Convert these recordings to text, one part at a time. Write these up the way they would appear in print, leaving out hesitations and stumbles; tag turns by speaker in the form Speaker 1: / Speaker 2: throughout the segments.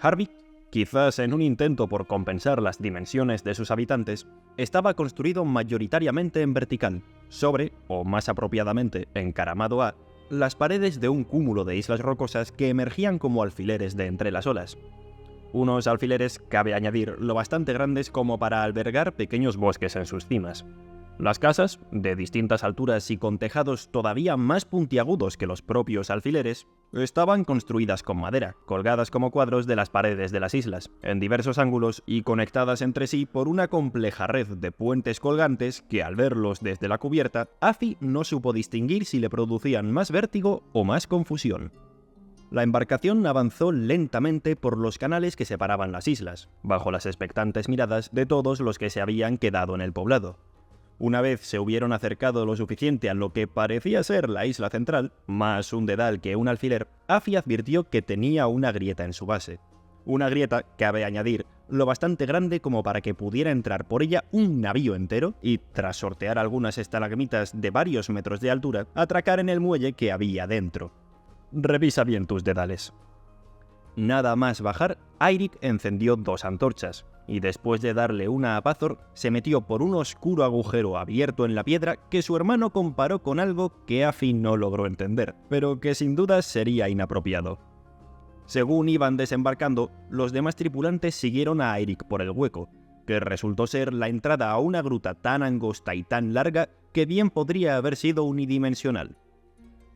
Speaker 1: Harvik, quizás en un intento por compensar las dimensiones de sus habitantes, estaba construido mayoritariamente en vertical, sobre, o más apropiadamente encaramado a, las paredes de un cúmulo de islas rocosas que emergían como alfileres de entre las olas. Unos alfileres, cabe añadir, lo bastante grandes como para albergar pequeños bosques en sus cimas. Las casas, de distintas alturas y con tejados todavía más puntiagudos que los propios alfileres, estaban construidas con madera, colgadas como cuadros de las paredes de las islas, en diversos ángulos y conectadas entre sí por una compleja red de puentes colgantes que, al verlos desde la cubierta, Afi no supo distinguir si le producían más vértigo o más confusión. La embarcación avanzó lentamente por los canales que separaban las islas, bajo las expectantes miradas de todos los que se habían quedado en el poblado. Una vez se hubieron acercado lo suficiente a lo que parecía ser la isla central, más un dedal que un alfiler, Afi advirtió que tenía una grieta en su base. Una grieta, cabe añadir, lo bastante grande como para que pudiera entrar por ella un navío entero y, tras sortear algunas estalagmitas de varios metros de altura, atracar en el muelle que había dentro. Revisa bien tus dedales. Nada más bajar, Eirik encendió 2 antorchas, y después de darle una a Pazor, se metió por un oscuro agujero abierto en la piedra que su hermano comparó con algo que Afi no logró entender, pero que sin duda sería inapropiado. Según iban desembarcando, los demás tripulantes siguieron a Eirik por el hueco, que resultó ser la entrada a una gruta tan angosta y tan larga que bien podría haber sido unidimensional.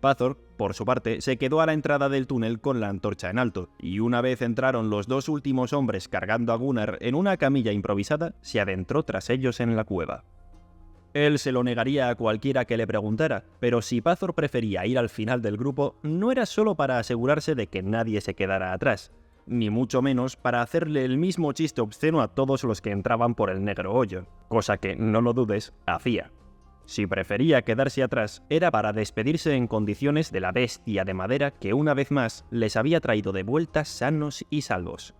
Speaker 1: Pazor, por su parte, se quedó a la entrada del túnel con la antorcha en alto, y una vez entraron los 2 últimos hombres cargando a Gunnar en una camilla improvisada, se adentró tras ellos en la cueva. Él se lo negaría a cualquiera que le preguntara, pero si Pazor prefería ir al final del grupo, no era solo para asegurarse de que nadie se quedara atrás, ni mucho menos para hacerle el mismo chiste obsceno a todos los que entraban por el negro hoyo, cosa que, no lo dudes, hacía. Si prefería quedarse atrás, era para despedirse en condiciones de la bestia de madera que una vez más les había traído de vuelta sanos y salvos,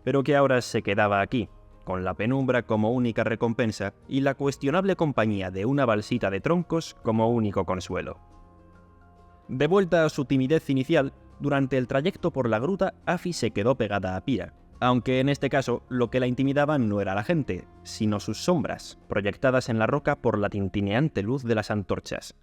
Speaker 1: pero que ahora se quedaba aquí, con la penumbra como única recompensa y la cuestionable compañía de una balsita de troncos como único consuelo. De vuelta a su timidez inicial, durante el trayecto por la gruta, Afi se quedó pegada a Pira, aunque en este caso lo que la intimidaba no era la gente, sino sus sombras, proyectadas en la roca por la tintineante luz de las antorchas.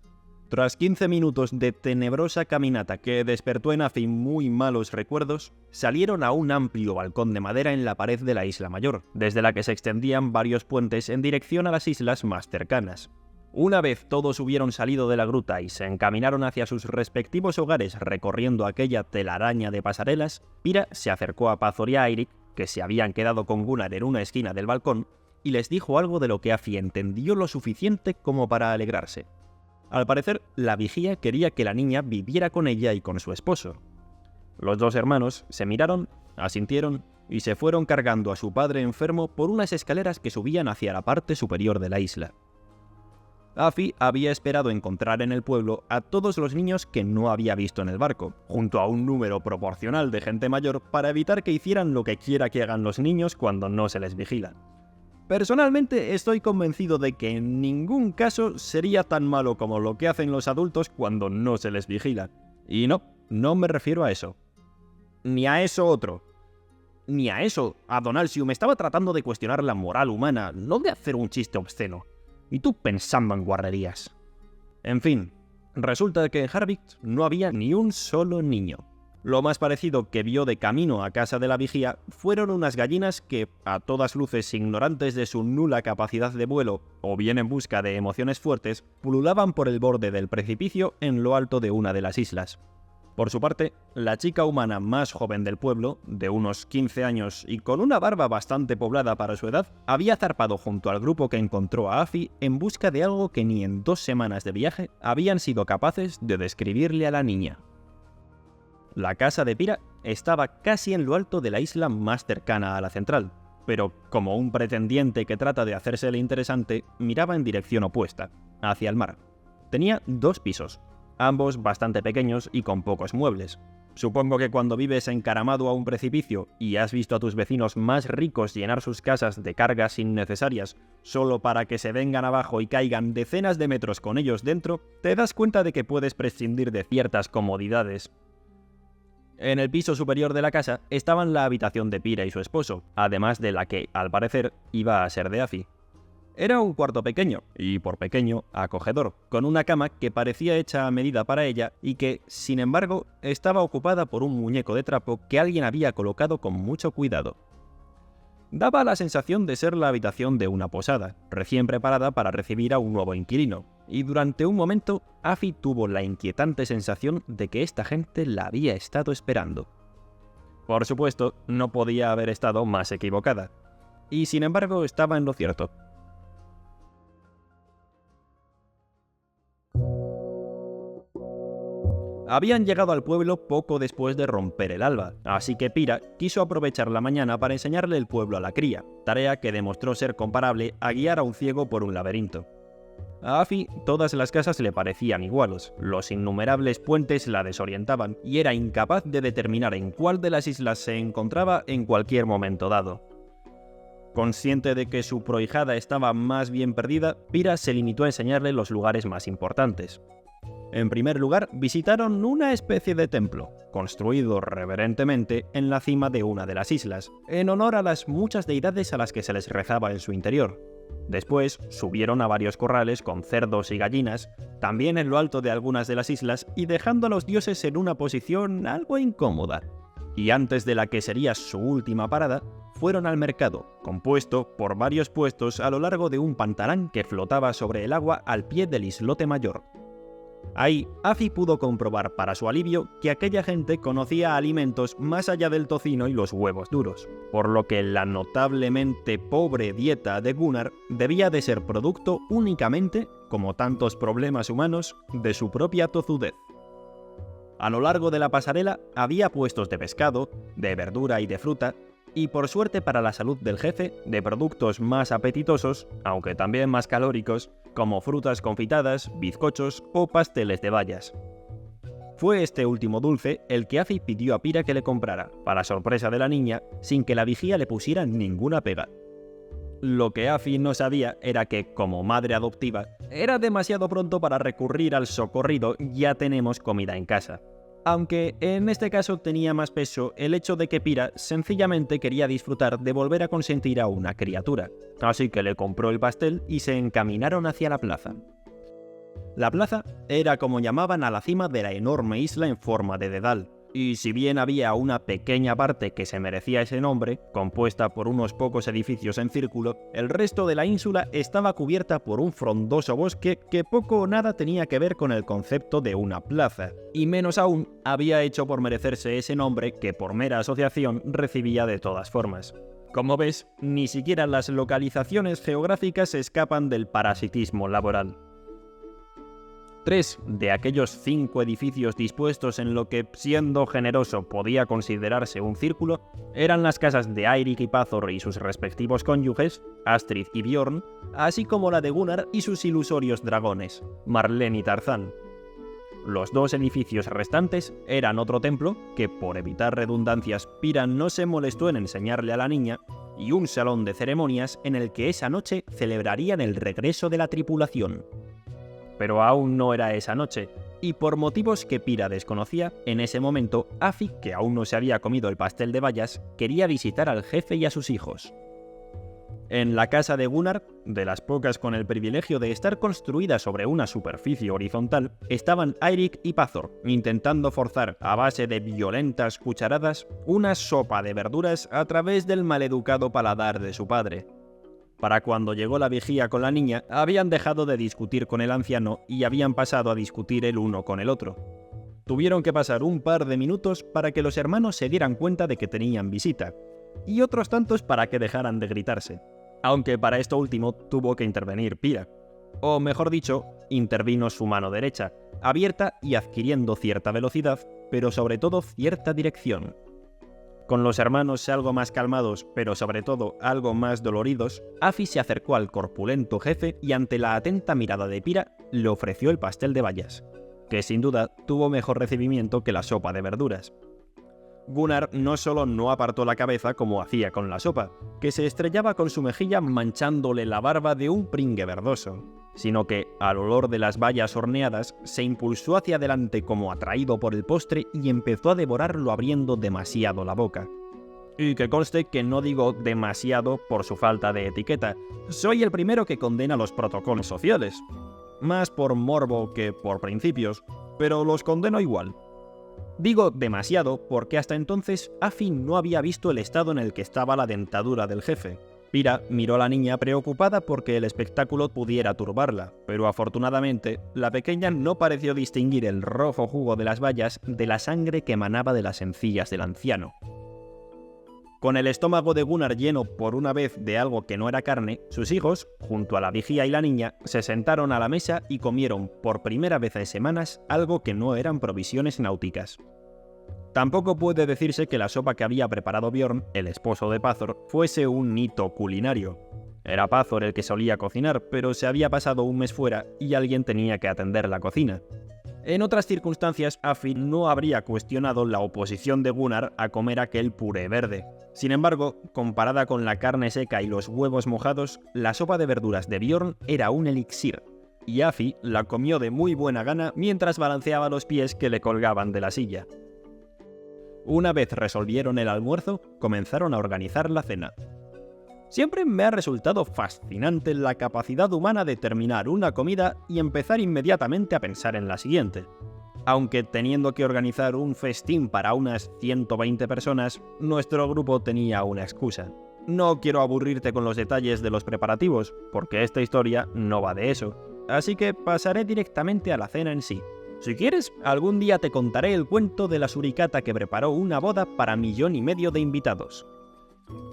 Speaker 1: Tras 15 minutos de tenebrosa caminata que despertó en Afi muy malos recuerdos, salieron a un amplio balcón de madera en la pared de la isla mayor, desde la que se extendían varios puentes en dirección a las islas más cercanas. Una vez todos hubieron salido de la gruta y se encaminaron hacia sus respectivos hogares recorriendo aquella telaraña de pasarelas, Pira se acercó a Pazor y a Eirik, que se habían quedado con Gunnar en una esquina del balcón, y les dijo algo de lo que Afi entendió lo suficiente como para alegrarse. Al parecer, la vigía quería que la niña viviera con ella y con su esposo. Los 2 hermanos se miraron, asintieron y se fueron cargando a su padre enfermo por unas escaleras que subían hacia la parte superior de la isla. Afi había esperado encontrar en el pueblo a todos los niños que no había visto en el barco, junto a un número proporcional de gente mayor para evitar que hicieran lo que quiera que hagan los niños cuando no se les vigila. Personalmente estoy convencido de que en ningún caso sería tan malo como lo que hacen los adultos cuando no se les vigila. Y no me refiero a eso. Ni a eso otro. Ni a eso. A Don Alcium estaba tratando de cuestionar la moral humana, no de hacer un chiste obsceno. Y tú pensando en guarrerías. En fin, resulta que en Harvik no había ni un solo niño. Lo más parecido que vio de camino a casa de la vigía fueron unas gallinas que, a todas luces ignorantes de su nula capacidad de vuelo, o bien en busca de emociones fuertes, pululaban por el borde del precipicio en lo alto de una de las islas. Por su parte, la chica humana más joven del pueblo, de unos 15 años y con una barba bastante poblada para su edad, había zarpado junto al grupo que encontró a Afi en busca de algo que ni en 2 semanas de viaje habían sido capaces de describirle a la niña. La casa de Pira estaba casi en lo alto de la isla más cercana a la central, pero como un pretendiente que trata de hacérsele interesante, miraba en dirección opuesta, hacia el mar. Tenía 2 pisos, ambos bastante pequeños y con pocos muebles. Supongo que cuando vives encaramado a un precipicio y has visto a tus vecinos más ricos llenar sus casas de cargas innecesarias solo para que se vengan abajo y caigan decenas de metros con ellos dentro, te das cuenta de que puedes prescindir de ciertas comodidades. En el piso superior de la casa estaban la habitación de Pira y su esposo, además de la que, al parecer, iba a ser de Afi. Era un cuarto pequeño, y por pequeño, acogedor, con una cama que parecía hecha a medida para ella y que, sin embargo, estaba ocupada por un muñeco de trapo que alguien había colocado con mucho cuidado. Daba la sensación de ser la habitación de una posada, recién preparada para recibir a un nuevo inquilino, y durante un momento Afi tuvo la inquietante sensación de que esta gente la había estado esperando. Por supuesto, no podía haber estado más equivocada, y sin embargo estaba en lo cierto. Habían llegado al pueblo poco después de romper el alba, así que Pira quiso aprovechar la mañana para enseñarle el pueblo a la cría, tarea que demostró ser comparable a guiar a un ciego por un laberinto. A Afi todas las casas le parecían iguales, los innumerables puentes la desorientaban y era incapaz de determinar en cuál de las islas se encontraba en cualquier momento dado. Consciente de que su prohijada estaba más bien perdida, Pira se limitó a enseñarle los lugares más importantes. En primer lugar, visitaron una especie de templo, construido reverentemente en la cima de una de las islas, en honor a las muchas deidades a las que se les rezaba en su interior. Después, subieron a varios corrales con cerdos y gallinas, también en lo alto de algunas de las islas, y dejando a los dioses en una posición algo incómoda. Y antes de la que sería su última parada, fueron al mercado, compuesto por varios puestos a lo largo de un pantalán que flotaba sobre el agua al pie del islote mayor. Ahí, Afi pudo comprobar para su alivio que aquella gente conocía alimentos más allá del tocino y los huevos duros, por lo que la notablemente pobre dieta de Gunnar debía de ser producto únicamente, como tantos problemas humanos, de su propia tozudez. A lo largo de la pasarela había puestos de pescado, de verdura y de fruta, y por suerte para la salud del jefe, de productos más apetitosos, aunque también más calóricos, como frutas confitadas, bizcochos o pasteles de bayas. Fue este último dulce el que Afi pidió a Pira que le comprara, para sorpresa de la niña, sin que la vigía le pusiera ninguna pega. Lo que Afi no sabía era que, como madre adoptiva, era demasiado pronto para recurrir al socorrido "ya tenemos comida en casa". Aunque en este caso tenía más peso el hecho de que Pira sencillamente quería disfrutar de volver a consentir a una criatura, así que le compró el pastel y se encaminaron hacia la plaza. La plaza era como llamaban a la cima de la enorme isla en forma de dedal, y si bien había una pequeña parte que se merecía ese nombre, compuesta por unos pocos edificios en círculo, el resto de la ínsula estaba cubierta por un frondoso bosque que poco o nada tenía que ver con el concepto de una plaza, y menos aún había hecho por merecerse ese nombre que por mera asociación recibía de todas formas. Como ves, ni siquiera las localizaciones geográficas escapan del parasitismo laboral. 3 de aquellos 5 edificios dispuestos en lo que, siendo generoso, podía considerarse un círculo, eran las casas de Eirik y Pazor y sus respectivos cónyuges, Astrid y Bjorn, así como la de Gunnar y sus ilusorios dragones, Marlene y Tarzán. Los 2 edificios restantes eran otro templo, que por evitar redundancias Pira no se molestó en enseñarle a la niña, y un salón de ceremonias en el que esa noche celebrarían el regreso de la tripulación. Pero aún no era esa noche, y por motivos que Pira desconocía, en ese momento Afi, que aún no se había comido el pastel de bayas, quería visitar al jefe y a sus hijos. En la casa de Gunnar, de las pocas con el privilegio de estar construida sobre una superficie horizontal, estaban Eirik y Pazor, intentando forzar, a base de violentas cucharadas, una sopa de verduras a través del maleducado paladar de su padre. Para cuando llegó la vigía con la niña, habían dejado de discutir con el anciano y habían pasado a discutir el uno con el otro. Tuvieron que pasar un par de minutos para que los hermanos se dieran cuenta de que tenían visita, y otros tantos para que dejaran de gritarse. Aunque para esto último tuvo que intervenir Pira. O mejor dicho, intervino su mano derecha, abierta y adquiriendo cierta velocidad, pero sobre todo cierta dirección. Con los hermanos algo más calmados, pero sobre todo algo más doloridos, Afi se acercó al corpulento jefe y ante la atenta mirada de Pira, le ofreció el pastel de bayas, que sin duda tuvo mejor recibimiento que la sopa de verduras. Gunnar no solo no apartó la cabeza como hacía con la sopa, que se estrellaba con su mejilla manchándole la barba de un pringue verdoso, sino que, al olor de las bayas horneadas, se impulsó hacia adelante como atraído por el postre y empezó a devorarlo abriendo demasiado la boca. Y que conste que no digo demasiado por su falta de etiqueta, soy el primero que condena los protocolos sociales. Más por morbo que por principios, pero los condeno igual. Digo demasiado porque hasta entonces Afi no había visto el estado en el que estaba la dentadura del jefe. Pira miró a la niña preocupada porque el espectáculo pudiera turbarla, pero afortunadamente la pequeña no pareció distinguir el rojo jugo de las bayas de la sangre que emanaba de las encías del anciano. Con el estómago de Gunnar lleno por una vez de algo que no era carne, sus hijos, junto a la vigía y la niña, se sentaron a la mesa y comieron por primera vez en semanas algo que no eran provisiones náuticas. Tampoco puede decirse que la sopa que había preparado Bjorn, el esposo de Pazor, fuese un hito culinario. Era Pazor el que solía cocinar, pero se había pasado un mes fuera y alguien tenía que atender la cocina. En otras circunstancias, Afi no habría cuestionado la oposición de Gunnar a comer aquel puré verde. Sin embargo, comparada con la carne seca y los huevos mojados, la sopa de verduras de Bjorn era un elixir, y Afi la comió de muy buena gana mientras balanceaba los pies que le colgaban de la silla. Una vez resolvieron el almuerzo, comenzaron a organizar la cena. Siempre me ha resultado fascinante la capacidad humana de terminar una comida y empezar inmediatamente a pensar en la siguiente. Aunque teniendo que organizar un festín para unas 120 personas, nuestro grupo tenía una excusa. No quiero aburrirte con los detalles de los preparativos, porque esta historia no va de eso, así que pasaré directamente a la cena en sí. Si quieres, algún día te contaré el cuento de la suricata que preparó una boda para 1,5 millones de invitados.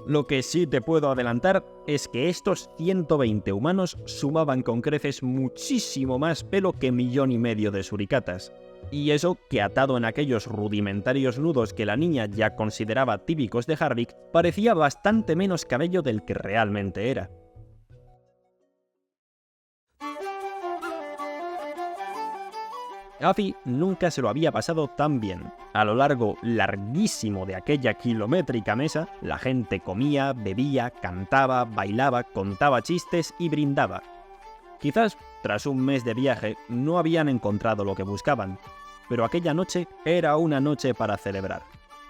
Speaker 1: Lo que sí te puedo adelantar es que estos 120 humanos sumaban con creces muchísimo más pelo que 1,5 millones de suricatas. Y eso que atado en aquellos rudimentarios nudos que la niña ya consideraba típicos de Harvick, parecía bastante menos cabello del que realmente era. Afi nunca se lo había pasado tan bien. A lo largo larguísimo de aquella kilométrica mesa, la gente comía, bebía, cantaba, bailaba, contaba chistes y brindaba. Quizás, tras un mes de viaje, no habían encontrado lo que buscaban, pero aquella noche era una noche para celebrar.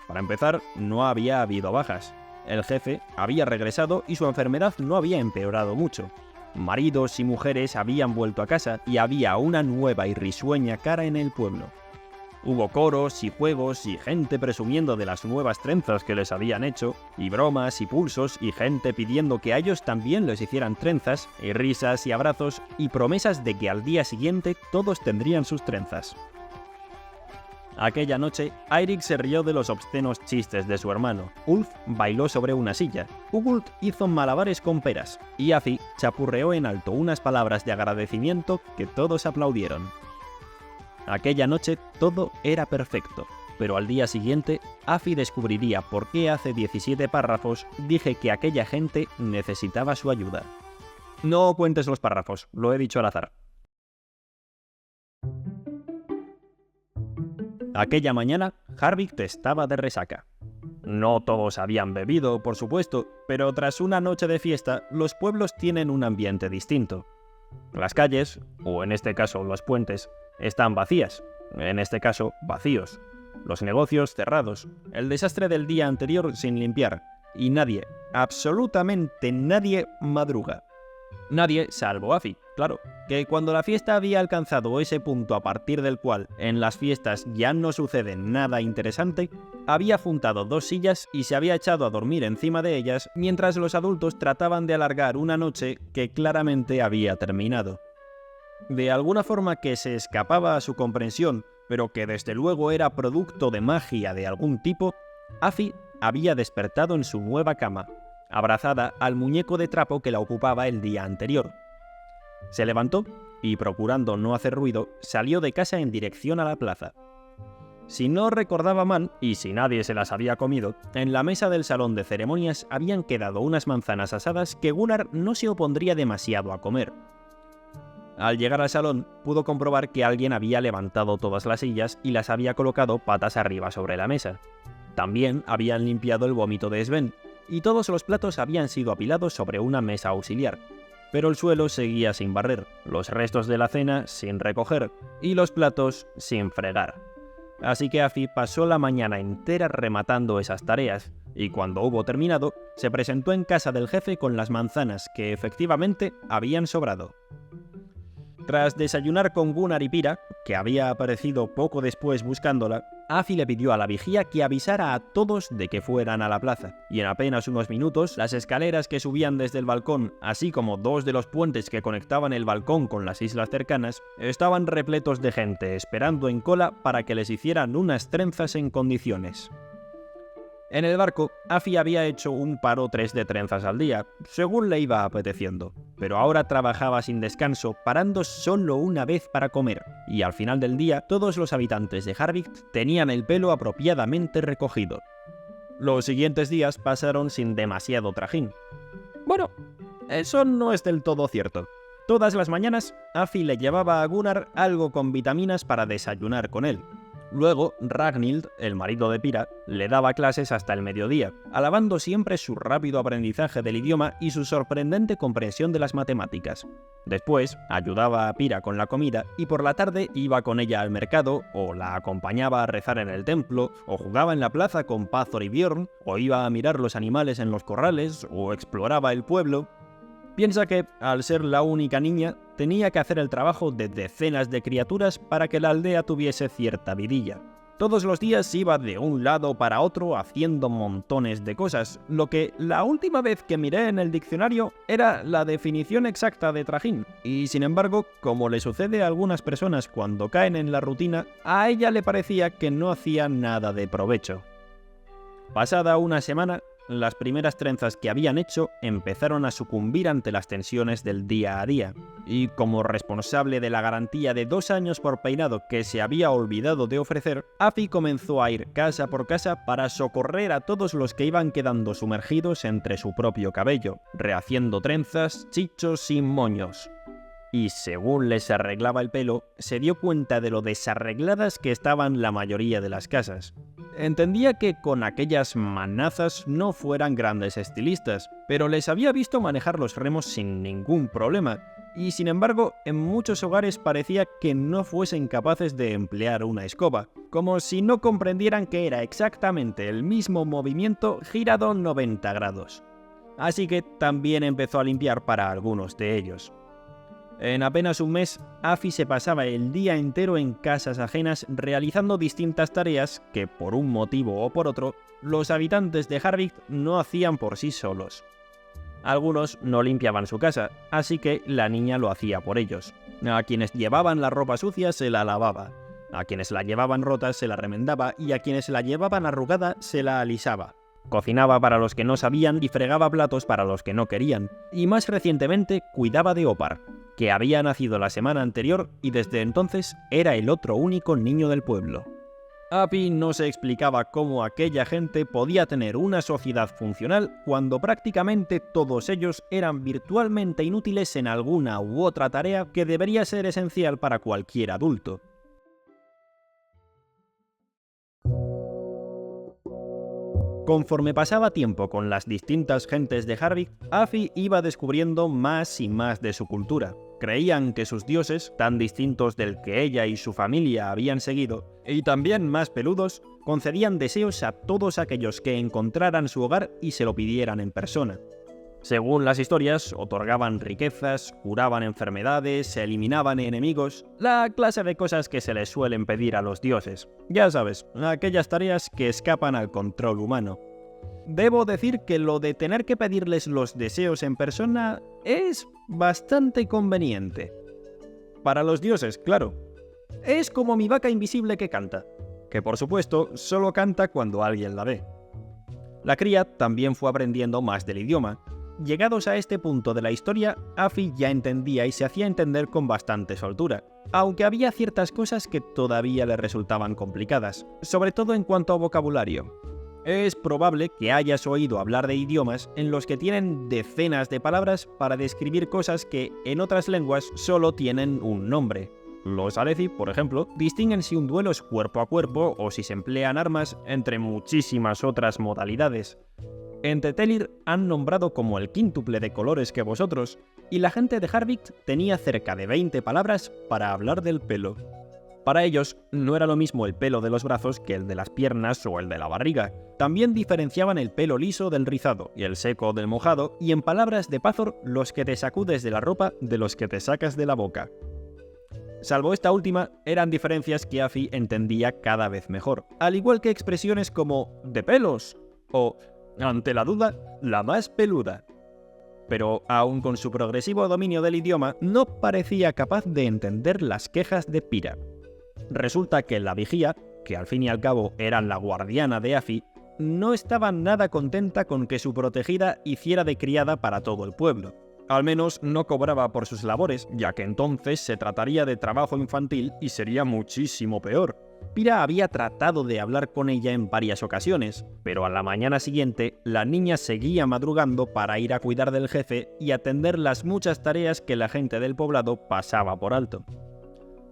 Speaker 1: Para empezar, no había habido bajas. El jefe había regresado y su enfermedad no había empeorado mucho. Maridos y mujeres habían vuelto a casa y había una nueva y risueña cara en el pueblo. Hubo coros y juegos y gente presumiendo de las nuevas trenzas que les habían hecho, y bromas y pulsos y gente pidiendo que a ellos también les hicieran trenzas, y risas y abrazos y promesas de que al día siguiente todos tendrían sus trenzas. Aquella noche, Eirik se rió de los obscenos chistes de su hermano, Ulf bailó sobre una silla, Hugult hizo malabares con peras, y Afi chapurreó en alto unas palabras de agradecimiento que todos aplaudieron. Aquella noche todo era perfecto, pero al día siguiente, Afi descubriría por qué hace 17 párrafos dije que aquella gente necesitaba su ayuda. No cuentes los párrafos, lo he dicho al azar. Aquella mañana, Harvick estaba de resaca. No todos habían bebido, por supuesto, pero tras una noche de fiesta, los pueblos tienen un ambiente distinto. Las calles, o en este caso los puentes, están vacías, en este caso vacíos. Los negocios cerrados, el desastre del día anterior sin limpiar, y nadie, absolutamente nadie, madruga. Nadie salvo Afi, claro, que cuando la fiesta había alcanzado ese punto a partir del cual en las fiestas ya no sucede nada interesante, había juntado 2 sillas y se había echado a dormir encima de ellas mientras los adultos trataban de alargar una noche que claramente había terminado. De alguna forma que se escapaba a su comprensión, pero que desde luego era producto de magia de algún tipo, Afi había despertado en su nueva cama, abrazada al muñeco de trapo que la ocupaba el día anterior. Se levantó y, procurando no hacer ruido, salió de casa en dirección a la plaza. Si no recordaba mal, y si nadie se las había comido, en la mesa del salón de ceremonias habían quedado unas manzanas asadas que Gunnar no se opondría demasiado a comer. Al llegar al salón, pudo comprobar que alguien había levantado todas las sillas y las había colocado patas arriba sobre la mesa. También habían limpiado el vómito de Sven, y todos los platos habían sido apilados sobre una mesa auxiliar. Pero el suelo seguía sin barrer, los restos de la cena sin recoger y los platos sin fregar. Así que Afi pasó la mañana entera rematando esas tareas, y cuando hubo terminado, se presentó en casa del jefe con las manzanas que efectivamente habían sobrado. Tras desayunar con Gunnar y Pira, que había aparecido poco después buscándola, Afi le pidió a la vigía que avisara a todos de que fueran a la plaza, y en apenas unos minutos, las escaleras que subían desde el balcón, así como dos de los puentes que conectaban el balcón con las islas cercanas, estaban repletos de gente esperando en cola para que les hicieran unas trenzas en condiciones. En el barco, Afi había hecho un par o tres de trenzas al día, según le iba apeteciendo, pero ahora trabajaba sin descanso, parando solo una vez para comer, y al final del día todos los habitantes de Harvik tenían el pelo apropiadamente recogido. Los siguientes días pasaron sin demasiado trajín. Bueno, eso no es del todo cierto. Todas las mañanas, Afi le llevaba a Gunnar algo con vitaminas para desayunar con él. Luego, Ragnhild, el marido de Pira, le daba clases hasta el mediodía, alabando siempre su rápido aprendizaje del idioma y su sorprendente comprensión de las matemáticas. Después, ayudaba a Pira con la comida y por la tarde iba con ella al mercado, o la acompañaba a rezar en el templo, o jugaba en la plaza con Pazor y Björn, o iba a mirar los animales en los corrales, o exploraba el pueblo. Piensa que, al ser la única niña, tenía que hacer el trabajo de decenas de criaturas para que la aldea tuviese cierta vidilla. Todos los días iba de un lado para otro haciendo montones de cosas, lo que la última vez que miré en el diccionario era la definición exacta de trajín, y sin embargo, como le sucede a algunas personas cuando caen en la rutina, a ella le parecía que no hacía nada de provecho. Pasada una semana, las primeras trenzas que habían hecho empezaron a sucumbir ante las tensiones del día a día, y como responsable de la garantía de 2 años por peinado que se había olvidado de ofrecer, Afi comenzó a ir casa por casa para socorrer a todos los que iban quedando sumergidos entre su propio cabello, rehaciendo trenzas, chichos y moños. Y según les arreglaba el pelo, se dio cuenta de lo desarregladas que estaban la mayoría de las casas. Entendía que con aquellas manazas no fueran grandes estilistas, pero les había visto manejar los remos sin ningún problema, y sin embargo, en muchos hogares parecía que no fuesen capaces de emplear una escoba, como si no comprendieran que era exactamente el mismo movimiento girado 90 grados. Así que también empezó a limpiar para algunos de ellos. En apenas un mes, Afi se pasaba el día entero en casas ajenas realizando distintas tareas que, por un motivo o por otro, los habitantes de Harvik no hacían por sí solos. Algunos no limpiaban su casa, así que la niña lo hacía por ellos. A quienes llevaban la ropa sucia se la lavaba, a quienes la llevaban rota se la remendaba y a quienes la llevaban arrugada se la alisaba. Cocinaba para los que no sabían y fregaba platos para los que no querían, y más recientemente cuidaba de Opar, que había nacido la semana anterior y desde entonces era el otro único niño del pueblo. Afi no se explicaba cómo aquella gente podía tener una sociedad funcional cuando prácticamente todos ellos eran virtualmente inútiles en alguna u otra tarea que debería ser esencial para cualquier adulto. Conforme pasaba tiempo con las distintas gentes de Harvik, Afi iba descubriendo más y más de su cultura. Creían que sus dioses, tan distintos del que ella y su familia habían seguido, y también más peludos, concedían deseos a todos aquellos que encontraran su hogar y se lo pidieran en persona. Según las historias, otorgaban riquezas, curaban enfermedades, eliminaban enemigos, la clase de cosas que se les suelen pedir a los dioses. Ya sabes, aquellas tareas que escapan al control humano. Debo decir que lo de tener que pedirles los deseos en persona es bastante conveniente. Para los dioses, claro. Es como mi vaca invisible que canta, que por supuesto solo canta cuando alguien la ve. La cría también fue aprendiendo más del idioma. Llegados a este punto de la historia, Afi ya entendía y se hacía entender con bastante soltura, aunque había ciertas cosas que todavía le resultaban complicadas, sobre todo en cuanto a vocabulario. Es probable que hayas oído hablar de idiomas en los que tienen decenas de palabras para describir cosas que en otras lenguas solo tienen un nombre. Los Aleci, por ejemplo, distinguen si un duelo es cuerpo a cuerpo o si se emplean armas, entre muchísimas otras modalidades. En Tetelir han nombrado como el quíntuple de colores que vosotros, y la gente de Harvikt tenía cerca de 20 palabras para hablar del pelo. Para ellos, no era lo mismo el pelo de los brazos que el de las piernas o el de la barriga. También diferenciaban el pelo liso del rizado y el seco del mojado, y en palabras de Pazor, los que te sacudes de la ropa de los que te sacas de la boca. Salvo esta última, eran diferencias que Afi entendía cada vez mejor, al igual que expresiones como «de pelos» o «ante la duda, la más peluda». Pero, aun con su progresivo dominio del idioma, no parecía capaz de entender las quejas de Pyrrha. Resulta que la vigía, que al fin y al cabo era la guardiana de Afi, no estaba nada contenta con que su protegida hiciera de criada para todo el pueblo. Al menos no cobraba por sus labores, ya que entonces se trataría de trabajo infantil y sería muchísimo peor. Pyrrha había tratado de hablar con ella en varias ocasiones, pero a la mañana siguiente la niña seguía madrugando para ir a cuidar del jefe y atender las muchas tareas que la gente del poblado pasaba por alto.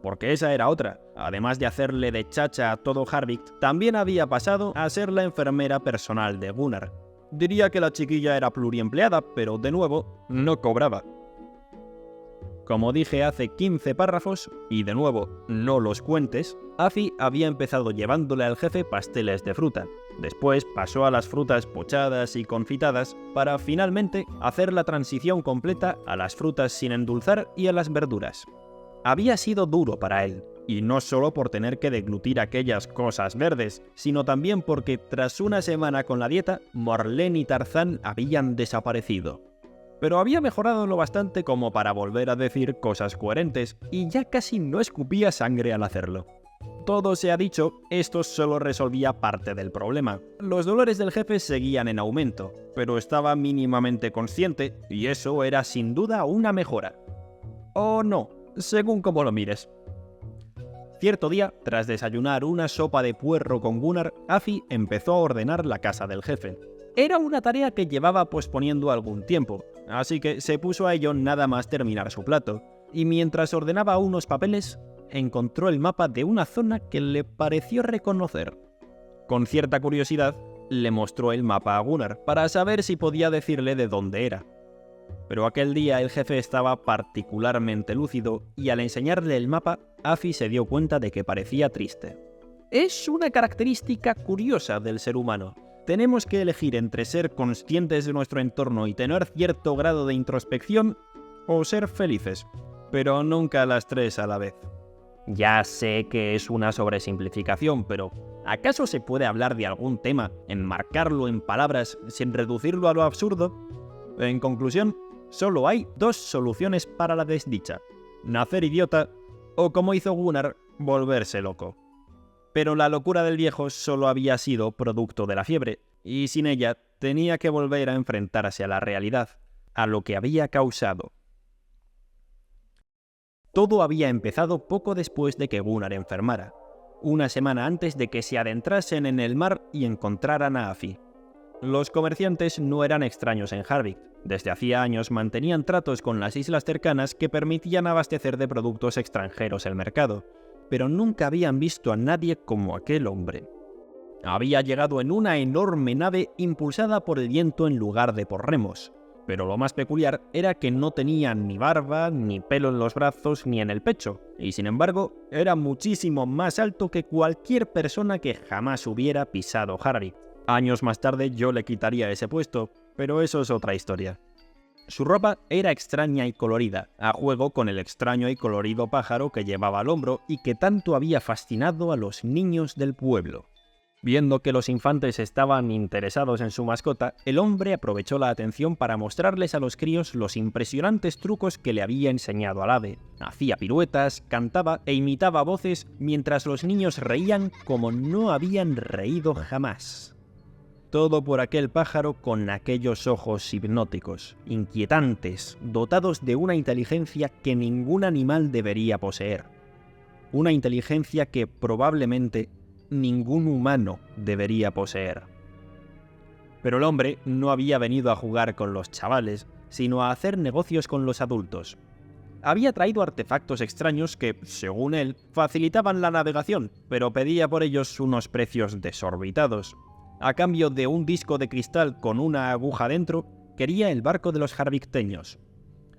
Speaker 1: Porque esa era otra, además de hacerle de chacha a todo Harvikt, también había pasado a ser la enfermera personal de Gunnar. Diría que la chiquilla era pluriempleada, pero de nuevo, no cobraba. Como dije hace 15 párrafos, y de nuevo, no los cuentes, Afi había empezado llevándole al jefe pasteles de fruta. Después pasó a las frutas pochadas y confitadas para finalmente hacer la transición completa a las frutas sin endulzar y a las verduras. Había sido duro para él, y no solo por tener que deglutir aquellas cosas verdes, sino también porque tras una semana con la dieta, Marlene y Tarzán habían desaparecido. Pero había mejorado lo bastante como para volver a decir cosas coherentes, y ya casi no escupía sangre al hacerlo. Todo se ha dicho, esto solo resolvía parte del problema. Los dolores del jefe seguían en aumento, pero estaba mínimamente consciente, y eso era sin duda una mejora. O no, según como lo mires. Cierto día, tras desayunar una sopa de puerro con Gunnar, Afi empezó a ordenar la casa del jefe. Era una tarea que llevaba posponiendo algún tiempo, así que se puso a ello nada más terminar su plato, y mientras ordenaba unos papeles, encontró el mapa de una zona que le pareció reconocer. Con cierta curiosidad, le mostró el mapa a Gunnar para saber si podía decirle de dónde era. Pero aquel día el jefe estaba particularmente lúcido y al enseñarle el mapa, Afi se dio cuenta de que parecía triste. Es una característica curiosa del ser humano. Tenemos que elegir entre ser conscientes de nuestro entorno y tener cierto grado de introspección o ser felices, pero nunca las tres a la vez. Ya sé que es una sobresimplificación, pero ¿acaso se puede hablar de algún tema, enmarcarlo en palabras sin reducirlo a lo absurdo? En conclusión, solo hay dos soluciones para la desdicha: nacer idiota o, como hizo Gunnar, volverse loco. Pero la locura del viejo solo había sido producto de la fiebre, y sin ella tenía que volver a enfrentarse a la realidad, a lo que había causado. Todo había empezado poco después de que Gunnar enfermara, una semana antes de que se adentrasen en el mar y encontraran a Afi. Los comerciantes no eran extraños en Harvikt. Desde hacía años mantenían tratos con las islas cercanas que permitían abastecer de productos extranjeros el mercado, pero nunca habían visto a nadie como aquel hombre. Había llegado en una enorme nave impulsada por el viento en lugar de por remos, pero lo más peculiar era que no tenía ni barba, ni pelo en los brazos, ni en el pecho, y sin embargo era muchísimo más alto que cualquier persona que jamás hubiera pisado Harvikt. Años más tarde yo le quitaría ese puesto, pero eso es otra historia. Su ropa era extraña y colorida, a juego con el extraño y colorido pájaro que llevaba al hombro y que tanto había fascinado a los niños del pueblo. Viendo que los infantes estaban interesados en su mascota, el hombre aprovechó la atención para mostrarles a los críos los impresionantes trucos que le había enseñado al ave. Hacía piruetas, cantaba e imitaba voces mientras los niños reían como no habían reído jamás. Todo por aquel pájaro con aquellos ojos hipnóticos, inquietantes, dotados de una inteligencia que ningún animal debería poseer. Una inteligencia que probablemente ningún humano debería poseer. Pero el hombre no había venido a jugar con los chavales, sino a hacer negocios con los adultos. Había traído artefactos extraños que, según él, facilitaban la navegación, pero pedía por ellos unos precios desorbitados. A cambio de un disco de cristal con una aguja dentro, quería el barco de los jarvicteños.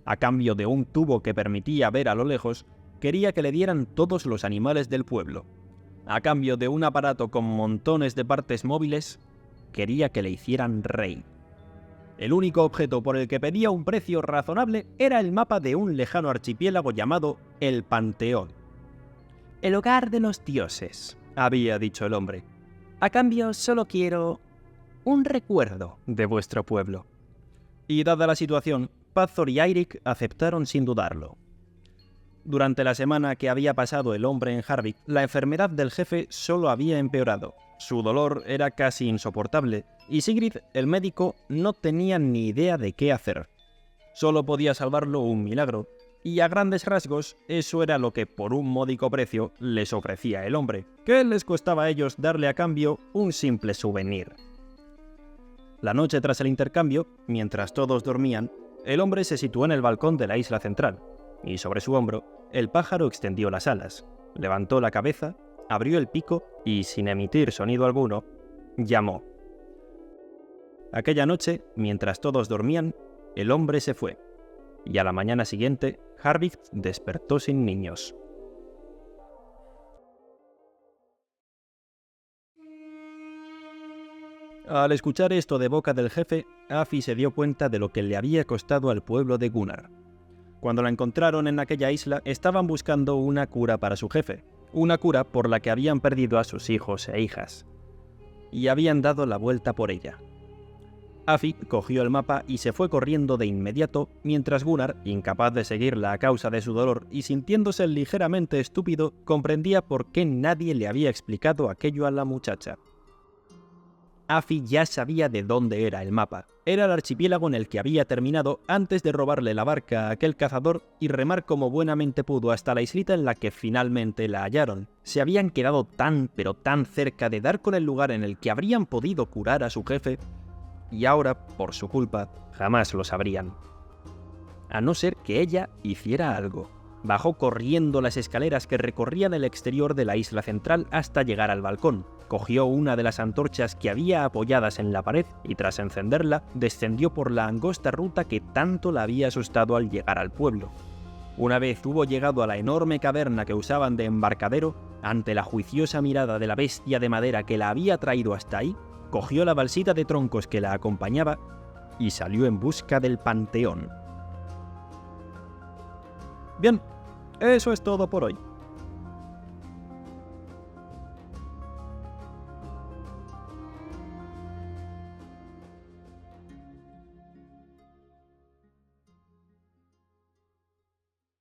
Speaker 1: A cambio de un tubo que permitía ver a lo lejos, quería que le dieran todos los animales del pueblo. A cambio de un aparato con montones de partes móviles, quería que le hicieran rey. El único objeto por el que pedía un precio razonable era el mapa de un lejano archipiélago llamado el Panteón. «El hogar de los dioses», había dicho el hombre. «A cambio solo quiero un recuerdo de vuestro pueblo». Y dada la situación, Pazor y Eirik aceptaron sin dudarlo. Durante la semana que había pasado el hombre en Jarvik, la enfermedad del jefe solo había empeorado. Su dolor era casi insoportable, y Sigrid, el médico, no tenía ni idea de qué hacer. Solo podía salvarlo un milagro, y a grandes rasgos eso era lo que por un módico precio les ofrecía el hombre. ¿Qué les costaba a ellos darle a cambio un simple souvenir? La noche tras el intercambio, mientras todos dormían, el hombre se situó en el balcón de la isla central, y sobre su hombro, el pájaro extendió las alas, levantó la cabeza, abrió el pico y, sin emitir sonido alguno, llamó. Aquella noche, mientras todos dormían, el hombre se fue, y a la mañana siguiente, Jarvik despertó sin niños. Al escuchar esto de boca del jefe, Afi se dio cuenta de lo que le había costado al pueblo de Gunnar. Cuando la encontraron en aquella isla, estaban buscando una cura para su jefe, una cura por la que habían perdido a sus hijos e hijas, y habían dado la vuelta por ella. Afi cogió el mapa y se fue corriendo de inmediato, mientras Gunnar, incapaz de seguirla a causa de su dolor y sintiéndose ligeramente estúpido, comprendía por qué nadie le había explicado aquello a la muchacha. Afi ya sabía de dónde era el mapa. Era el archipiélago en el que había terminado antes de robarle la barca a aquel cazador y remar como buenamente pudo hasta la islita en la que finalmente la hallaron. Se habían quedado tan pero tan cerca de dar con el lugar en el que habrían podido curar a su jefe, y ahora, por su culpa, jamás lo sabrían. A no ser que ella hiciera algo. Bajó corriendo las escaleras que recorrían el exterior de la isla central hasta llegar al balcón. Cogió una de las antorchas que había apoyadas en la pared y tras encenderla, descendió por la angosta ruta que tanto la había asustado al llegar al pueblo. Una vez hubo llegado a la enorme caverna que usaban de embarcadero, ante la juiciosa mirada de la bestia de madera que la había traído hasta ahí, cogió la balsita de troncos que la acompañaba y salió en busca del Panteón. Bien, eso es todo por hoy.